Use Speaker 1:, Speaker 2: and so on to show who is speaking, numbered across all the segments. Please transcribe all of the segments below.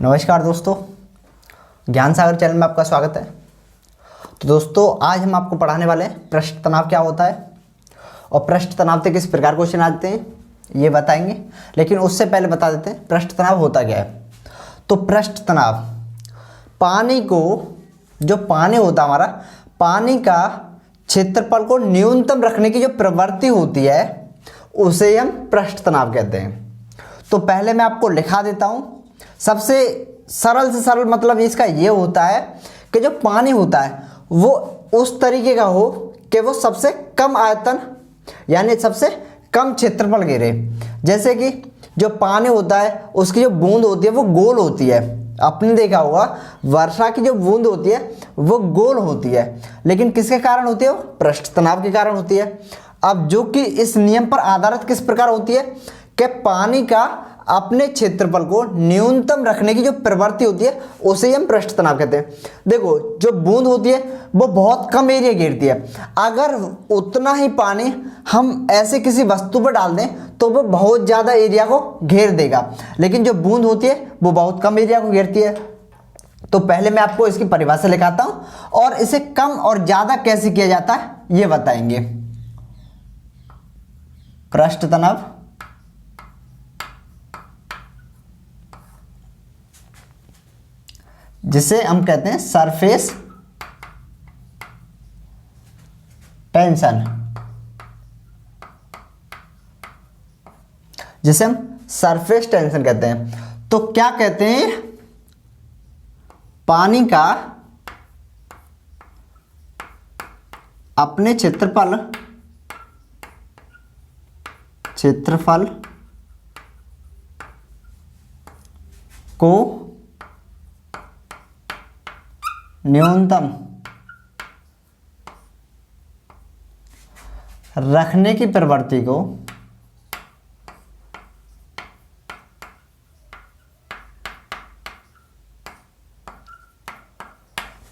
Speaker 1: नमस्कार दोस्तों, ज्ञान सागर चैनल में आपका स्वागत है। तो दोस्तों, आज हम आपको पढ़ाने वाले हैं पृष्ठ तनाव क्या होता है और पृष्ठ तनाव से किस प्रकार क्वेश्चन आते हैं ये बताएंगे। लेकिन उससे पहले बता देते हैं पृष्ठ तनाव होता क्या है। तो पृष्ठ तनाव पानी को, जो पानी होता है हमारा, पानी का क्षेत्रफल को न्यूनतम रखने की जो प्रवृत्ति होती है उसे हम पृष्ठ तनाव कहते हैं। तो पहले मैं आपको लिखा देता हूँ। सबसे सरल से सरल मतलब इसका ये होता है कि जो पानी होता है वो उस तरीके का हो कि वो सबसे कम आयतन यानी सबसे कम क्षेत्रफल घेरे। जैसे कि जो पानी होता है उसकी जो बूंद होती है वो गोल होती है। आपने देखा होगा वर्षा की जो बूंद होती है वो गोल होती है, लेकिन किसके कारण होती है? वो पृष्ठ तनाव के कारण होती है। अब जो कि इस नियम पर आधारित किस प्रकार होती है कि पानी का अपने क्षेत्रफल को न्यूनतम रखने की जो प्रवृत्ति होती है उसे हम पृष्ठ तनाव कहते हैं। देखो, जो बूंद होती है वो बहुत कम एरिया घेरती है। अगर उतना ही पानी हम ऐसे किसी वस्तु पर डाल दें तो वो बहुत ज़्यादा एरिया को घेर देगा, लेकिन जो बूंद होती है वो बहुत कम एरिया को घेरती है। तो पहले मैं आपको इसकी परिभाषा लिखाता हूं और इसे कम और ज़्यादा कैसे किया जाता है ये बताएंगे। पृष्ठ तनाव जिसे हम कहते हैं सरफेस टेंशन, जिसे हम सरफेस टेंशन कहते हैं। तो क्या कहते हैं? पानी का अपने क्षेत्रफल को न्यूनतम रखने की प्रवृत्ति को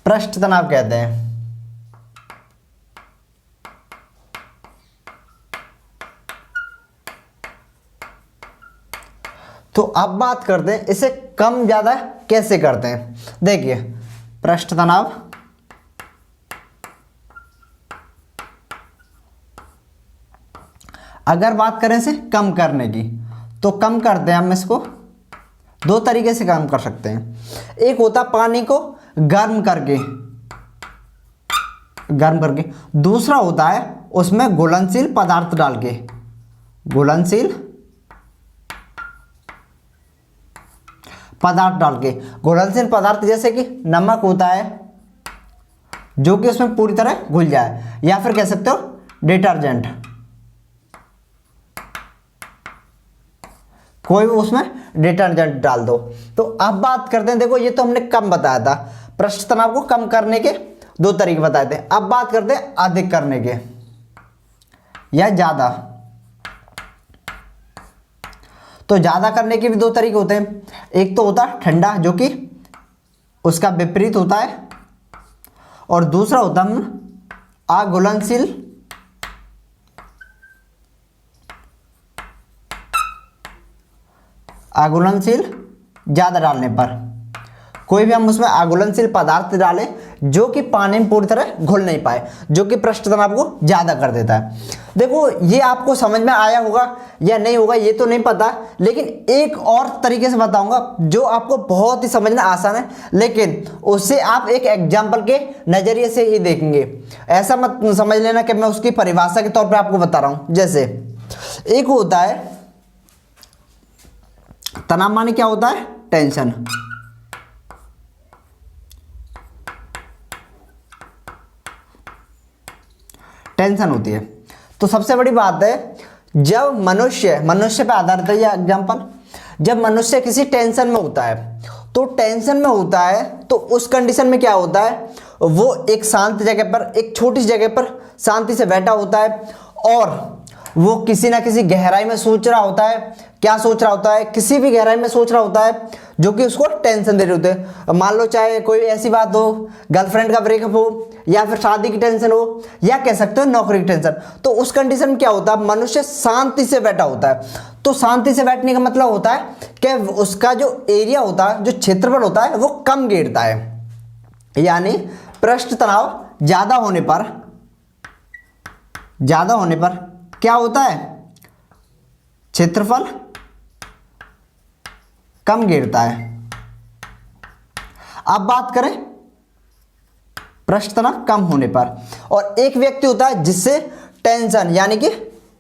Speaker 1: पृष्ठ तनाव कहते हैं। तो अब बात करते हैं इसे कम ज्यादा कैसे करते हैं। देखिए, पृष्ठ तनाव अगर बात करें इसे कम करने की तो कम करते हैं हम इसको दो तरीके से कम कर सकते हैं। एक होता पानी को गर्म करके, दूसरा होता है उसमें घुलनशील पदार्थ डाल के, घुलनशील पदार्थ जैसे कि नमक होता है जो कि उसमें पूरी तरह घुल जाए, या फिर कह सकते हो डिटर्जेंट, कोई भी उसमें डिटर्जेंट डाल दो। तो अब बात करते हैं, देखो ये तो हमने कम बताया था, पृष्ठ तनाव को कम करने के दो तरीके बताए थे। अब बात करते हैं अधिक करने के या ज्यादा। तो ज्यादा करने के भी दो तरीके होते हैं। एक तो होता है ठंडा जो कि उसका विपरीत होता है, और दूसरा होता है अघुलनशील ज्यादा डालने पर। कोई भी हम उसमें अघुलनशील पदार्थ डालें जो कि पानी में पूरी तरह घुल नहीं पाए, जो कि पृष्ठ तनाव को ज्यादा कर देता है। देखो, ये आपको समझ में आया होगा या नहीं होगा ये तो नहीं पता, लेकिन एक और तरीके से बताऊंगा जो आपको बहुत ही समझना आसान है, लेकिन उससे आप एक एग्जाम्पल के नजरिए से ही देखेंगे। ऐसा मत समझ लेना कि मैं उसकी परिभाषा के तौर पर आपको बता रहा हूं। जैसे एक होता है तनाव, माने क्या होता है? टेंशन। टेंशन होती है। तो सबसे बड़ी बात है, जब मनुष्य पे आधारित है यह एग्जाम्पल, जब मनुष्य किसी टेंशन में होता है तो उस कंडीशन में क्या होता है, वो एक शांत जगह पर, एक छोटी सी जगह पर शांति से बैठा होता है और वो किसी ना किसी गहराई में सोच रहा होता है। क्या सोच रहा होता है? किसी भी गहराई में सोच रहा होता है जो कि उसको टेंशन दे रहे होते हैं। मान लो चाहे कोई ऐसी बात हो, गर्लफ्रेंड का ब्रेकअप हो, या फिर शादी की टेंशन हो, या कह सकते हो नौकरी की टेंशन। तो उस कंडीशन में क्या होता है, मनुष्य शांति से बैठा होता है। तो शांति से बैठने का मतलब होता है कि उसका जो एरिया होता है, जो क्षेत्रफल होता है, वो कम घेरता है। यानी पृष्ठ तनाव ज्यादा होने पर क्या होता है, क्षेत्रफल कम घेरता है। अब बात करें पृष्ठ तनाव कम होने पर, और एक व्यक्ति होता है जिससे टेंशन यानी कि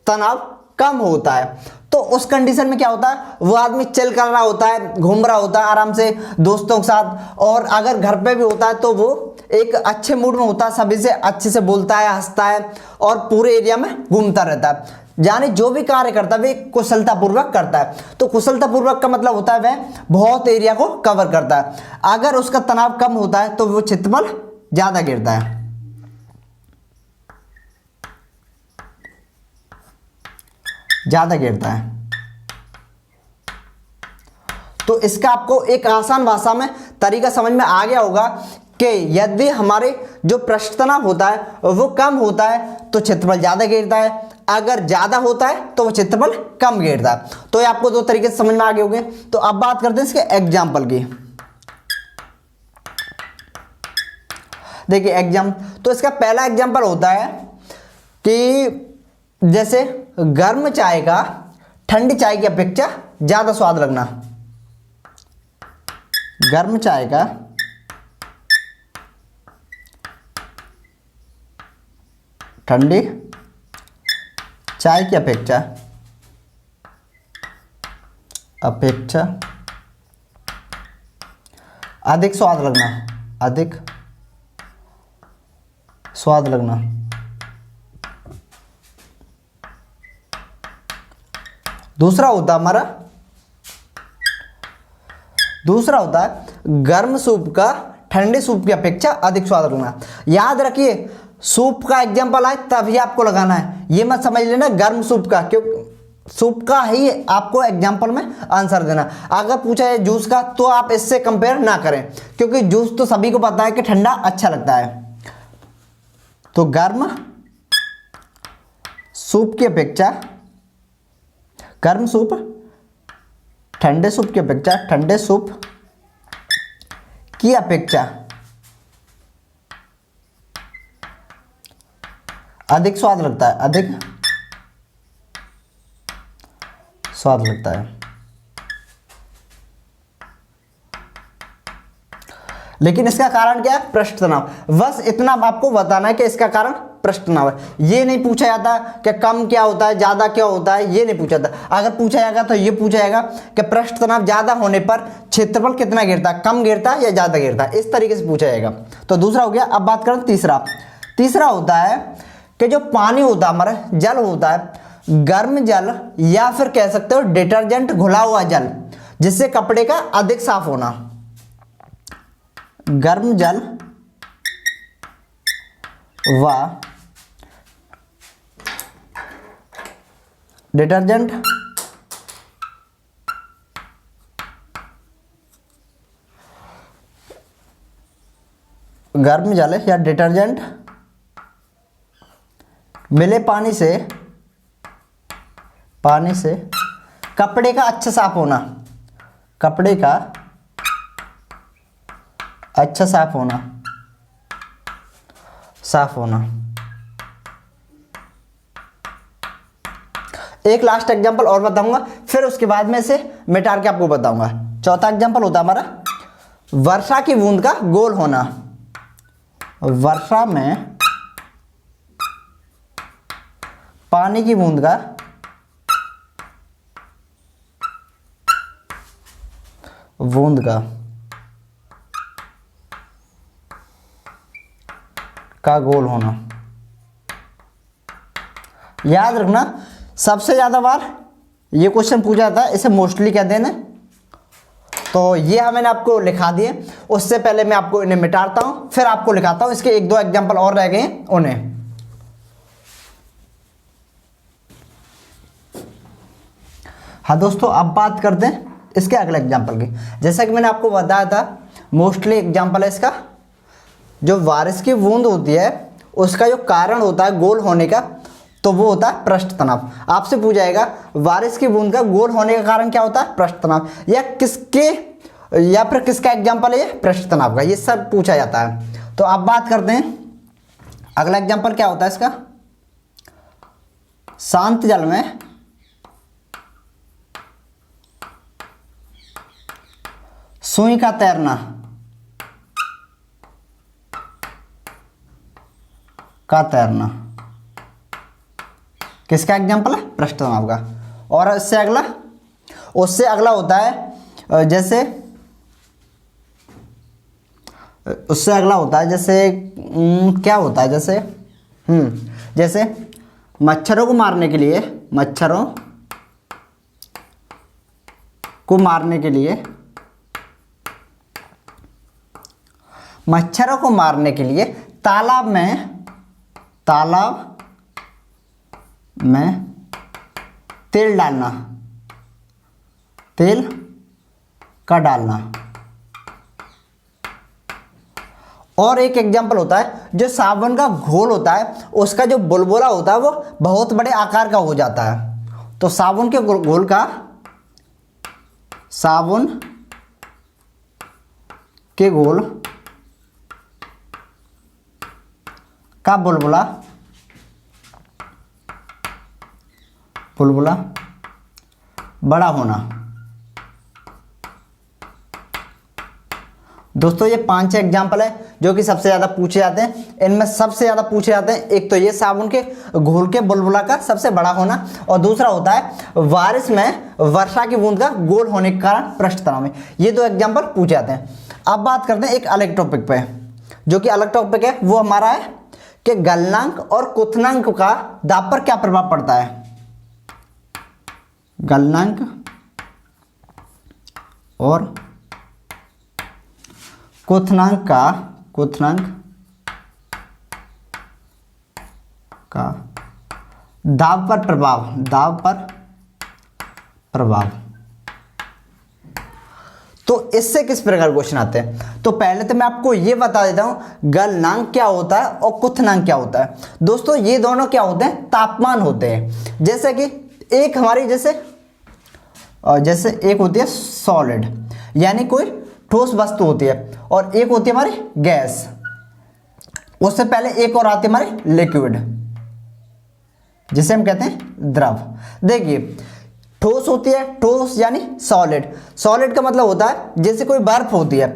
Speaker 1: तनाव कम होता है। तो उस कंडीशन में क्या होता है, वो आदमी चिल कर रहा होता है, घूम रहा होता है आराम से दोस्तों के साथ, और अगर घर पे भी होता है तो वो एक अच्छे मूड में होता है, सभी से अच्छे से बोलता है, हंसता है, और पूरे एरिया में घूमता रहता है। यानी जो भी कार्य करता है वह कुशलतापूर्वक करता है। तो कुशलतापूर्वक का मतलब होता है वह बहुत एरिया को कवर करता है। अगर उसका तनाव कम होता है तो वो क्षेत्रफल ज्यादा घेरता है। तो इसका आपको एक आसान भाषा में तरीका समझ में आ गया होगा कि यदि हमारे जो पृष्ठ तनाव होता है वो कम होता है तो क्षेत्रफल ज्यादा घेरता है, अगर ज्यादा होता है तो वो क्षेत्रफल कम घेरता है। तो ये आपको दो तरीके से समझ में आ गए होंगे। तो अब बात करते हैं इसके एग्जाम्पल की। देखिए तो इसका पहला एग्जाम्पल होता है कि जैसे गर्म चाय का ठंडी चाय की अपेक्षा ज्यादा स्वाद लगना। गर्म चाय का ठंडी चाय की अपेक्षा अधिक स्वाद लगना। दूसरा होता है गर्म सूप का ठंडे सूप की अपेक्षा अधिक स्वाद लगना। याद रखिए सूप का एग्जांपल आए तभी आपको लगाना है, ये मत समझ लेना गर्म सूप का, क्योंकि सूप का ही आपको एग्जांपल में आंसर देना। अगर पूछा है जूस का तो आप इससे कंपेयर ना करें, क्योंकि जूस तो सभी को पता है कि ठंडा अच्छा लगता है। तो गर्म सूप की अपेक्षा गर्म सूप ठंडे सूप की अपेक्षा ठंडे सूप की अपेक्षा अधिक स्वाद लगता है। लेकिन इसका कारण क्या है, पृष्ठ तनाव। बस इतना आपको बताना है कि इसका कारण पृष्ठ तनाव है। ये नहीं पूछा जाता कि कम क्या होता है ज्यादा क्या होता है, ये नहीं पूछा जाता। अगर पूछा जाएगा तो ये पूछा जाएगा कि पृष्ठ तनाव ज्यादा होने पर क्षेत्रफल कितना घेरता है, कम घेरता है या ज्यादा घेरता है, इस तरीके से पूछा जाएगा। तो दूसरा हो गया। अब बात करें तीसरा होता है कि जो पानी होता है हमारा जल होता है, गर्म जल या फिर कह सकते हो डिटर्जेंट घुला हुआ जल जिससे कपड़े का अधिक साफ होना। गर्म जल व डिटर्जेंट गर्म जल या डिटर्जेंट मिले पानी से कपड़े का अच्छा साफ होना। कपड़े का अच्छा साफ होना। एक लास्ट एग्जांपल और बताऊंगा, फिर उसके बाद में से मिटा के आपको बताऊंगा। चौथा एग्जांपल होता हमारा वर्षा की बूंद का गोल होना। वर्षा में पानी की बूंद का गोल होना। याद रखना सबसे ज्यादा बार ये क्वेश्चन पूछा जाता है, इसे मोस्टली कहते हैं। तो ये मैंने आपको लिखा दिए, उससे पहले मैं आपको इन्हें मिटाता हूं फिर आपको लिखाता हूं। इसके एक दो एग्जांपल और रह गए हैं उन्हें। हाँ दोस्तों, अब बात करते हैं इसके अगले एग्जाम्पल की। जैसा कि मैंने आपको बताया था, मोस्टली एग्जाम्पल है इसका, जो बारिश की बूंद होती है उसका जो कारण होता है गोल होने का, तो वो होता है पृष्ठ तनाव। आपसे पूछा जाएगा बारिश की बूंद का गोल होने का कारण क्या होता है? पृष्ठ तनाव। या फिर किसका एग्जाम्पल है ये? पृष्ठ तनाव का। ये सब पूछा जाता है। तो अब बात करते हैं अगला एग्जाम्पल क्या होता है इसका। शांत जल में सुई का तैरना किसका एग्जाम्पल है? पृष्ठ तनाव का। और उससे अगला होता है जैसे क्या होता है, जैसे मच्छरों को मारने के लिए तालाब में तेल का डालना। और एक एग्जाम्पल होता है जो साबुन का घोल होता है, उसका जो बुलबुला होता है वो बहुत बड़े आकार का हो जाता है। तो साबुन के घोल का बुलबुला बड़ा होना। दोस्तों ये 5 एग्जाम्पल है जो कि सबसे ज़्यादा पूछे जाते हैं। इनमें सबसे ज़्यादा पूछे जाते हैं, एक तो ये साबुन के घोल के बुलबुला का सबसे बड़ा होना, और दूसरा होता है बारिश में वर्षा की बूंद का गोल होने के कारण पृष्ठ तनाव में। ये 2 एग्जाम्पल पूछे जाते हैं। अब बात करते हैं एक अलग टॉपिक पे, जो कि अलग टॉपिक है, वो हमारा है कि गलनांक और क्वथनांक का दाब पर क्या प्रभाव पड़ता है। गलनांक और क्वथनांक का दाब पर प्रभाव। तो इससे किस प्रकार क्वेश्चन आते हैं। तो पहले तो मैं आपको ये बता देता हूं गलनांक क्या होता है और क्वथनांक क्या होता है। दोस्तों ये दोनों क्या होते हैं? तापमान होते हैं। जैसे कि एक हमारी जैसे एक होती है सॉलिड, यानी कोई ठोस वस्तु होती है, और एक होती है हमारी गैस। उससे पहले एक और आती है हमारी लिक्विड, जिसे हम कहते हैं द्रव। देखिए ठोस होती है, ठोस यानी सॉलिड का मतलब होता है जैसे कोई बर्फ होती है,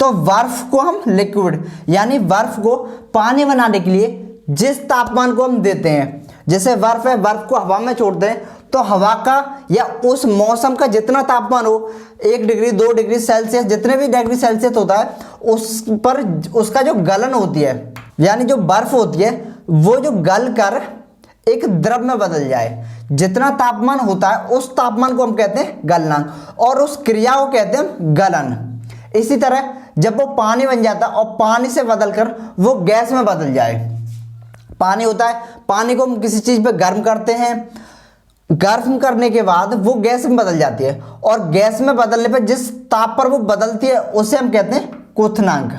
Speaker 1: तो बर्फ को हम लिक्विड यानी बर्फ को पानी बनाने के लिए जिस तापमान को हम देते हैं, जैसे बर्फ है, बर्फ को हवा में छोड़ते हैं, तो हवा का या उस मौसम का जितना तापमान हो, 1 डिग्री 2 डिग्री सेल्सियस, जितने भी डिग्री सेल्सियस होता है, उस पर उसका जो गलन होती है, यानी जो बर्फ होती है, वो जो गल कर एक द्रव में बदल जाए, जितना तापमान होता है उस तापमान को हम कहते हैं गलनांक, और उस क्रिया को कहते हैं गलन। इसी तरह जब वो पानी बन जाता है और पानी से बदलकर वो गैस में बदल जाए, पानी होता है, पानी को हम किसी चीज पे गर्म करते हैं, गर्म करने के बाद वो गैस में बदल जाती है, और गैस में बदलने पर जिस ताप पर वो बदलती है उसे हम कहते हैं क्वथनांक,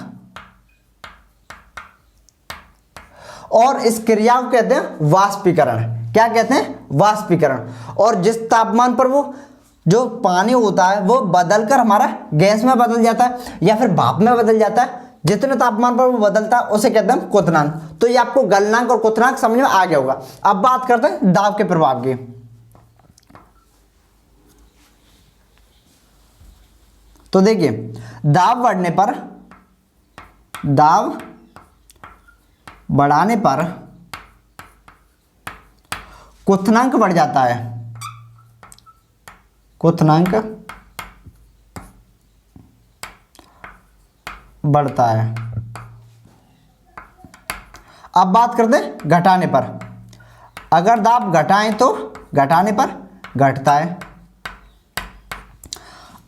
Speaker 1: और इस क्रिया को कहते हैं वाष्पीकरण। क्या कहते हैं? वाष्पीकरण। और जिस तापमान पर वो जो पानी होता है वो बदलकर हमारा गैस में बदल जाता है या फिर भाप में बदल जाता है, जितने तापमान पर वो बदलता है उसे कहते हैं क्वथनांक। तो ये आपको गलनांक और क्वथनांक समझ में आ गया होगा। अब बात करते हैं दाब के प्रभाव की। तो देखिए दाब बढ़ाने पर क्वथनांक बढ़ जाता है, क्वथनांक बढ़ता है। अब बात करते हैं घटाने पर। अगर दाब घटाएं तो घटाने पर घटता है।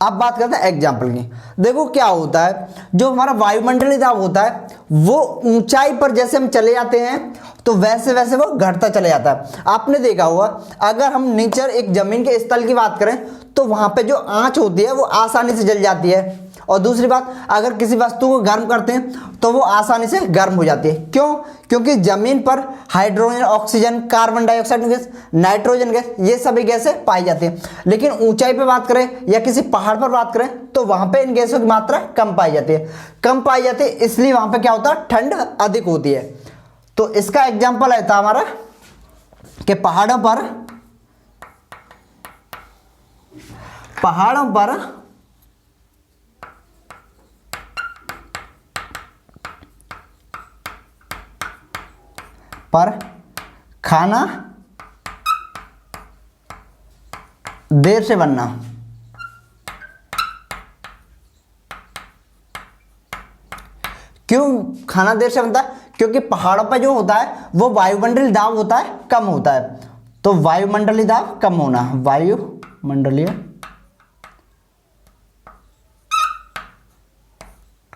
Speaker 1: अब बात करते हैं एग्जाम्पल की। देखो क्या होता है, जो हमारा वायुमंडलीय दाब होता है वो ऊंचाई पर जैसे हम चले जाते हैं तो वैसे वैसे वो घटता चले जाता है। आपने देखा होगा अगर हम नीचे एक जमीन के स्थल की बात करें तो वहां पे जो आंच होती है वो आसानी से जल जाती है, और दूसरी बात अगर किसी वस्तु को गर्म करते हैं तो वो आसानी से गर्म हो जाती है। क्यों? क्योंकि जमीन पर hydrogen, oxygen, carbon dioxide gas, nitrogen gas, ये सभी गैसें पाई जाती हैं। लेकिन ऊंचाई पर बात करें या किसी पहाड़ पर बात करें तो वहां पे इन गैसों की मात्रा कम पाई जाती है। कम पाई जाती है इसलिए वहां पे क्या होता है, ठंड अधिक होती है। तो इसका एग्जाम्पल है था हमारा कि पहाड़ों पर खाना देर से बनना। क्यों खाना देर से बनता है? क्योंकि पहाड़ों पर जो होता है वो वायुमंडलीय दाब होता है, कम होता है। तो वायुमंडलीय दाब कम होना, वायुमंडलीय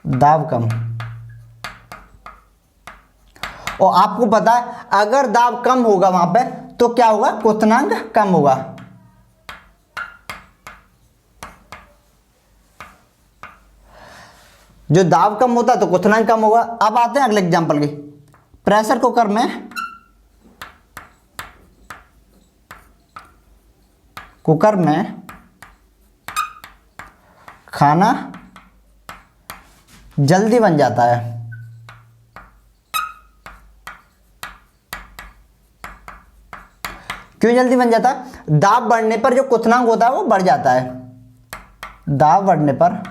Speaker 1: दाब कम। और आपको पता है अगर दाब कम होगा वहां पे तो क्या होगा, क्वथनांक कम होगा। जो दाब कम होता है तो क्वथनांक कम होगा। अब आते हैं अगले एग्जांपल की। प्रेशर कुकर में खाना जल्दी बन जाता है। क्यों जल्दी बन जाता है? दाब बढ़ने पर जो क्वथनांक होता है वो बढ़ जाता है। दाब बढ़ने पर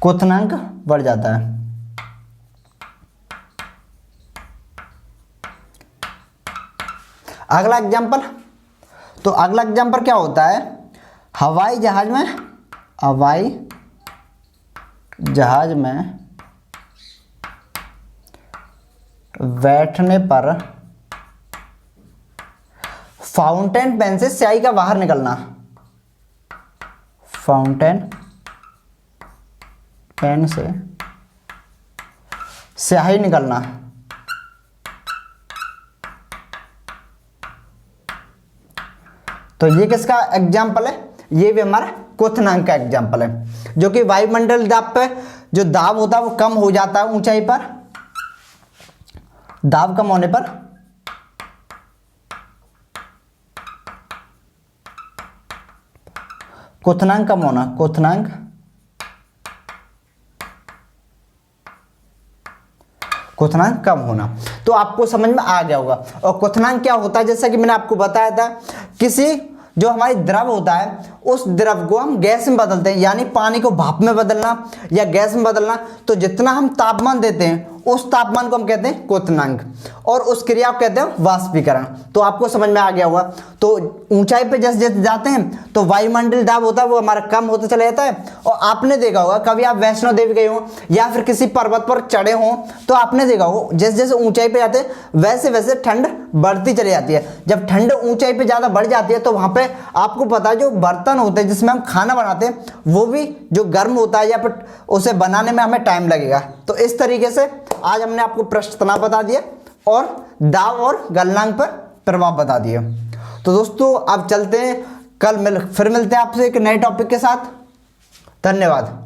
Speaker 1: क्वथनांक बढ़ जाता है। अगला एग्जांपल, तो अगला एग्जांपल क्या होता है, हवाई जहाज में बैठने पर फाउंटेन पेन से स्याही का बाहर निकलना। फाउंटेन पेन से स्याही निकलना। तो ये किसका एग्जाम्पल है? ये भी हमारा क्वथनांक का एग्जाम्पल है, जो कि वायुमंडल दाब पे जो दाब होता है वो कम हो जाता है ऊंचाई पर। दाब कम होने पर क्वथनांक कम होना, क्वथनांक कम होना। तो आपको समझ में आ गया होगा। और क्वथनांक क्या होता है, जैसा कि मैंने आपको बताया था, किसी जो हमारी द्रव होता है उस द्रव को हम गैस में बदलते हैं, यानी पानी को भाप में बदलना या गैस में बदलना। तो जितना हम तापमान देते हैं उस तापमान को हम कहते हैं क्वथनांक, और उस क्रिया को कहते हैं वाष्पीकरण। तो आपको समझ में आ गया होगा। तो ऊंचाई पे जैसे जैसे जाते हैं तो वायुमंडलीय दाब होता है वो हमारा कम होता चला जाता है। और आपने देखा होगा कभी आप वैष्णो देवी गए हो या फिर किसी पर्वत पर चढ़े हो तो आपने देखा होगा जैसे जैसे ऊंचाई पे जाते हैं वैसे वैसे ठंड बढ़ती चली जाती है। जब ठंड ऊंचाई पे ज़्यादा बढ़ जाती है तो वहाँ पे आपको पता है जो बर्तन होते हैं जिसमें हम खाना बनाते हैं वो भी जो गर्म होता है या फिर उसे बनाने में हमें टाइम लगेगा। तो इस तरीके से आज हमने आपको पृष्ठ तनाव बता दिया और दाब और गलनांक पर प्रभाव बता दिया। तो दोस्तों अब चलते हैं, फिर मिलते हैं आपसे एक नए टॉपिक के साथ। धन्यवाद।